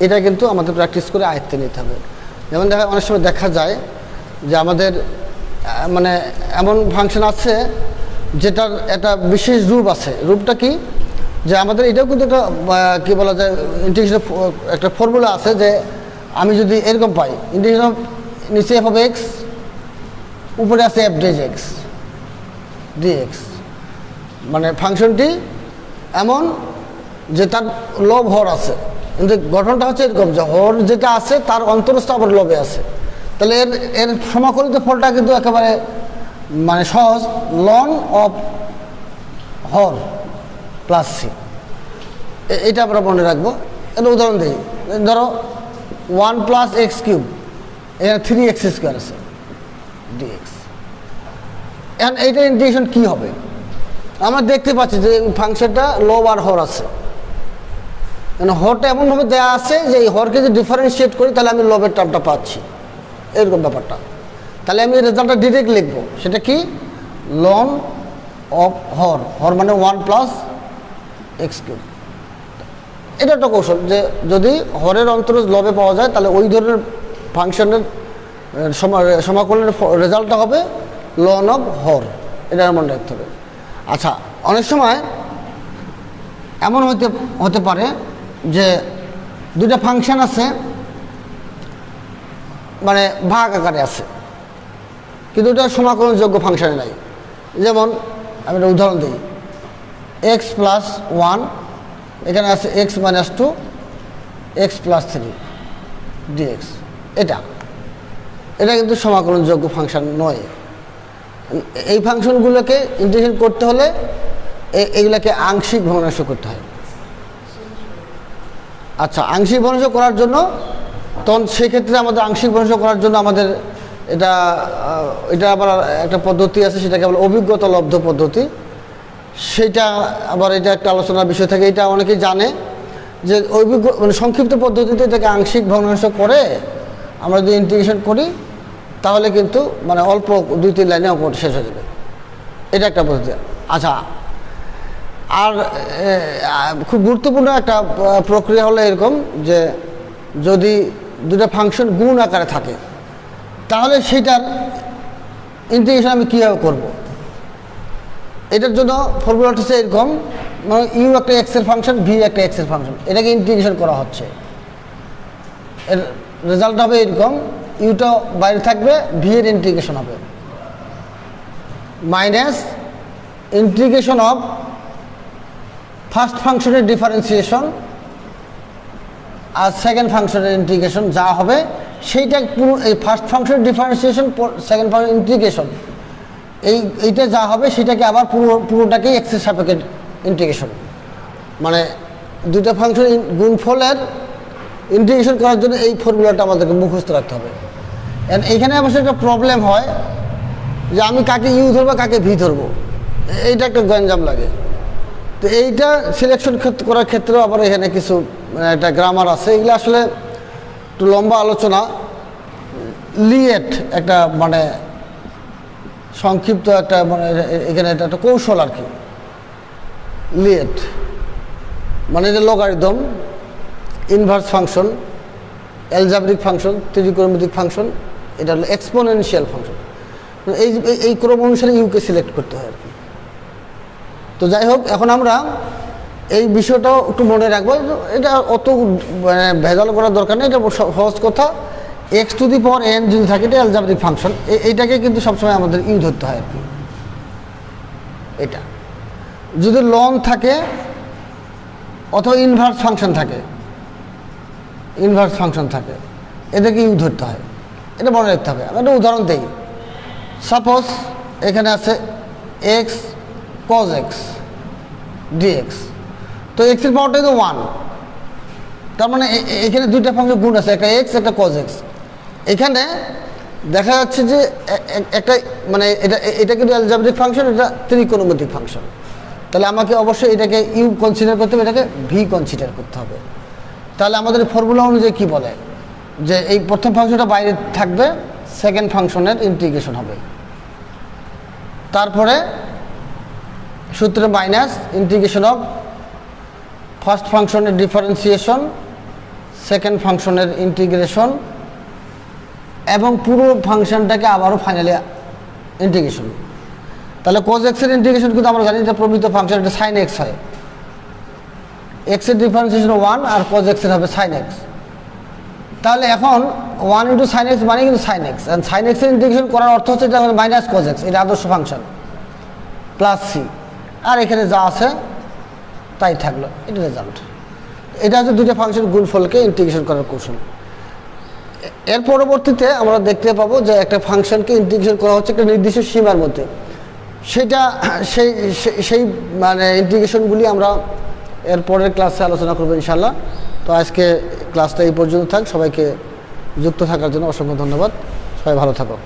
এটা কিন্তু আমাদের প্র্যাকটিস করে আয়ত্তে নিতে হবে। যেমন অনেক সময় দেখা যায় যে আমাদের মানে এমন ফাংশন আছে যেটার একটা বিশেষ রূপ আছে। রূপটা কি, যে আমাদের এটাও কিন্তু একটা কী বলা যায় ইন্টিগ্রেশন একটা ফর্মুলা আছে, যে আমি যদি এরকম পাই ইন্টিগ্রেশন নিচে এফ অফ এক্স উপরে আছে এফ ডেজ এক্স ডিএক্স, মানে ফাংশনটি এমন যে তার লব হর আছে, কিন্তু গঠনটা হচ্ছে এরকম যে হর যেটা আছে তার অন্তরস্থ আবার লবে আছে। তাহলে এর সমাকলিত ফলটা কিন্তু একেবারে মানে সহজ, লন অফ হর প্লাস সি, এটা আমরা মনে রাখবো। এটা উদাহরণ দিই, ধরো 1 প্লাস এক্স কিউব, এখানে 3x স্কোয়ার আছে ডিএক্স। এখন এইটার ইন্টিগ্রেশন কী হবে? আমরা দেখতে পাচ্ছি যে ফাংশনটা লব আর হর আছে, মানে হরটা এমনভাবে দেওয়া আছে যে এই হরকে যদি ডিফারেন্সিয়েট করি তাহলে আমি লবের টার্মটা পাচ্ছি, এরকম ব্যাপারটা। তাহলে আমি রেজাল্টটা ডিরেক্ট লিখবো, সেটা কি? লন অফ হর, হর মানে 1 প্লাস এক্স কিউব। এটা একটা কৌশল যে যদি হরের অন্তরজ লবে পাওয়া যায় তাহলে ওই ধরনের ফাংশনের সমাকলনের রেজাল্টটা হবে লন অফ হর, এটা মনে রাখতে হবে। আচ্ছা, অনেক সময় এমন হতে পারে যে দুইটা ফাংশন আছে, মানে ভাগ আকারে আছে, কিন্তু এটা সমাকলনযোগ্য ফাংশনে নাই। যেমন আমি একটা উদাহরণ দিই, এক্স প্লাস 1, এখানে আছে X minus 2, X plus 3 DX. এটা কিন্তু সমাকলনযোগ্য ফাংশন নয়। এই ফাংশনগুলোকে ইন্টিগ্রেশন করতে হলে এগুলোকে আংশিক ভগ্নাংশ করতে হয়। আচ্ছা, আংশিক ভগ্নাংশ করার জন্য তখন সেক্ষেত্রে আমাদের আংশিক ভগ্নাংশ করার জন্য আমাদের এটা আবার একটা পদ্ধতি আছে, সেটাকে বলে অভিজ্ঞতা লব্ধ পদ্ধতি। সেইটা আবার এটা একটা আলোচনার বিষয় থাকে, এটা অনেকেই জানে যে মানে সংক্ষিপ্ত পদ্ধতিতে এটাকে আংশিক ভগ্নাংশ করে আমরা যদি ইন্টিগ্রেশন করি তাহলে কিন্তু মানে অল্প 2-3 লাইনে অঙ্ক শেষ হয়ে যাবে। এটা একটা পদ্ধতি। আচ্ছা, আর খুব গুরুত্বপূর্ণ একটা প্রক্রিয়া হলো এরকম যে যদি দুটো ফাংশন গুণ আকারে থাকে তাহলে সেটার ইন্টিগ্রেশন আমি কীভাবে করব? এটার জন্য ফর্মুলাটা হচ্ছে এরকম, মানে ইউ একটা এক্সের ফাংশন, ভি একটা এক্সের ফাংশন, এটাকে ইন্টিগ্রেশন করা হচ্ছে। এর রেজাল্ট হবে এরকম, ইউটা বাইরে থাকবে, ভি এর ইন্টিগ্রেশন হবে মাইনাস ইন্টিগ্রেশন অফ ফার্স্ট ফাংশনের ডিফারেন্সিয়েশন আর সেকেন্ড ফাংশনের ইন্টিগ্রেশন যা হবে সেইটা পুরো এই ফার্স্ট ফাংশনের ডিফারেন্সিয়েশন, সেকেন্ড ফাংশন ইন্টিগ্রেশন, এইটা যা হবে সেটাকে আবার পুরোটাকেই এক্সের সাপেক্ষে ইন্টিগ্রেশন। মানে দুটো ফাংশন গুণফলের ইন্টিগ্রেশন করার জন্য এই ফর্মুলাটা আমাদেরকে মুখস্থ রাখতে হবে। এইখানে অবশ্যই একটা প্রবলেম হয় যে আমি কাকে ইউ ধরবো কাকে ভি ধরবো, এইটা একটা গঞ্জাম লাগে। তো এইটা সিলেকশন করার ক্ষেত্রেও আবার এখানে কিছু মানে একটা গ্রামার আছে, এগুলো আসলে একটু লম্বা আলোচনা। লিয়েট একটা মানে সংক্ষিপ্ত একটা মানে এখানে এটা একটা কৌশল আর কি। লিয়েট মানে এটা logarithm, inverse function, algebraic function, ত্রিকোণমিতিক ফাংশন, এটা হলো এক্সপোনেনশিয়াল ফাংশন। এই ক্রম অনুসারে ইউকে সিলেক্ট করতে হয় আর কি। তো যাই হোক, এখন আমরা এই বিষয়টাও একটু মনে রাখবো, এটা অত মানে ভেজাল করার দরকার নেই, এটা সহজ কথা। X to the power N যদি থাকে এটা অ্যালজাব্রিক ফাংশন, এইটাকে কিন্তু সবসময় আমাদের ইউ ধরতে হয় আর কি। এটা যদি লন থাকে অথবা ইনভার্স ফাংশন থাকে, এদেরকে ইউ ধরতে হয়, এটা মনে রাখতে হবে। আমি একটা উদাহরণ দিই, সাপোজ এখানে আছে এক্স কজ এক্স ডিএক্স, তো এক্সের পাওয়ারটা তো 1, তার মানে এখানে দুইটা ফাংশন গুণ আছে, একটা এক্স একটা কজ এক্স। এখানে দেখা যাচ্ছে যে একটা মানে এটা কিন্তু অ্যালজাব্রিক ফাংশন, এটা ত্রিকোণমিতিক ফাংশন, তাহলে আমাকে অবশ্যই এটাকে ইউ কনসিডার করতে হবে, এটাকে ভি কনসিডার করতে হবে। তাহলে আমাদের ফর্মুলা অনুযায়ী কী বলে যে এই প্রথম ফাংশনটা বাইরে থাকবে, সেকেন্ড ফাংশনের ইন্টিগ্রেশন হবে, তারপরে সূত্রে মাইনাস ইন্টিগ্রেশন অফ ফার্স্ট ফাংশনের ডিফারেন্সিয়েশন, সেকেন্ড ফাংশনের ইন্টিগ্রেশন এবং পুরো ফাংশনটাকে আবারও ফাইনালি ইন্টিগ্রেশন। তাহলে কোজ এক্সের ইন্টিগ্রেশন কিন্তু আমরা জানি যে প্রমিত ফাংশন এটা সাইন এক্স হয়, এক্সের ডিফারেন্সিয়েশন 1 আর কোজ এক্সের হবে সাইন এক্স। তাহলে এখন 1 ইন্টু সাইন এক্স মানে কিন্তু সাইন এক্স, অ্যান্ড সাইন এক্সের ইন্টিগ্রেশন করার অর্থ হচ্ছে এটা মাইনাস কোজ এক্স, এটা আদর্শ ফাংশন, প্লাস সি, আর এখানে যা আছে তাই থাকলো, এটা রেজাল্ট। এটা হচ্ছে দুটো ফাংশন গুণফলকে ইন্টিগ্রেশন করার কৌশল। এর পরবর্তীতে আমরা দেখতে পাবো যে একটা ফাংশনকে ইন্টিগ্রেশন করা হচ্ছে একটা নির্দিষ্ট সীমার মধ্যে। সেটা সেই সেই মানে ইন্টিগ্রেশনগুলি আমরা এর পরের ক্লাসে আলোচনা করবো ইনশাল্লাহ। তো আজকে ক্লাসটা এই পর্যন্ত থাক। সবাইকে যুক্ত থাকার জন্য অসংখ্য ধন্যবাদ। সবাই ভালো থাকো।